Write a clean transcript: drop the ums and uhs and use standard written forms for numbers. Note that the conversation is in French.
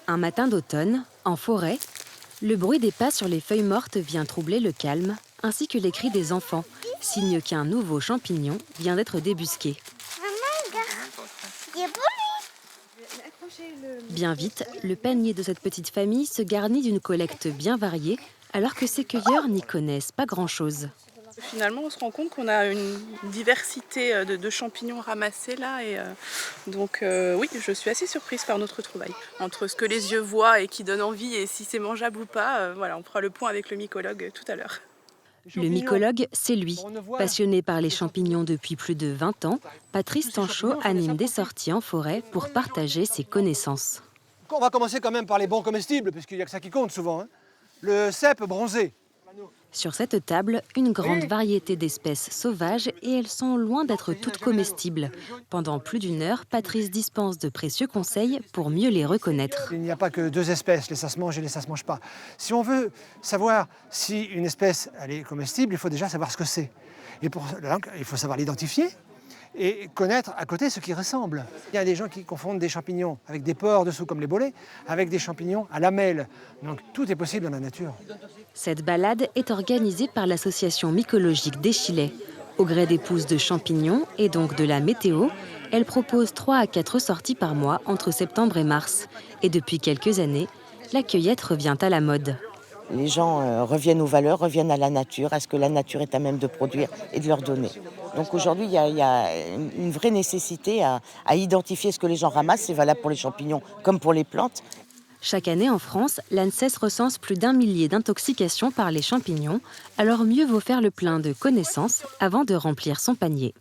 Un matin d'automne, en forêt, le bruit des pas sur les feuilles mortes vient troubler le calme, ainsi que les cris des enfants, signe qu'un nouveau champignon vient d'être débusqué. Bien vite, le panier de cette petite famille se garnit d'une collecte bien variée, alors que ses cueilleurs n'y connaissent pas grand-chose. Finalement, on se rend compte qu'on a une diversité de champignons ramassés là. Oui, je suis assez surprise par notre trouvaille. Entre ce que les yeux voient et qui donne envie et si c'est mangeable ou pas, voilà, on fera le point avec le mycologue tout à l'heure. Le mycologue, c'est lui. Passionné par les champignons depuis plus de 20 ans, Patrice Tanchot anime des sorties en forêt pour partager ses connaissances. On va commencer quand même par les bons comestibles, puisqu'il n'y a que ça qui compte souvent. Le cèpe bronzé. Sur cette table, une grande variété d'espèces sauvages et elles sont loin d'être toutes comestibles. Pendant plus d'une heure, Patrice dispense de précieux conseils pour mieux les reconnaître. Il n'y a pas que deux espèces, les ça se mange et les ça se mange pas. Si on veut savoir si une espèce elle est comestible, il faut déjà savoir ce que c'est. Et pour cela, il faut savoir l'identifier et connaître à côté ce qui ressemble. Il y a des gens qui confondent des champignons avec des pores dessous comme les bolets, avec des champignons à lamelles. Donc tout est possible dans la nature. Cette balade est organisée par l'association mycologique d'Échillais. Au gré des pousses de champignons et donc de la météo, elle propose 3 à 4 sorties par mois entre septembre et mars. Et depuis quelques années, la cueillette revient à la mode. Les gens reviennent aux valeurs, reviennent à la nature, à ce que la nature est à même de produire et de leur donner. Donc aujourd'hui, il y a une vraie nécessité à identifier ce que les gens ramassent. C'est valable pour les champignons comme pour les plantes. Chaque année en France, l'ANSES recense plus d'1 millier d'intoxications par les champignons, alors mieux vaut faire le plein de connaissances avant de remplir son panier.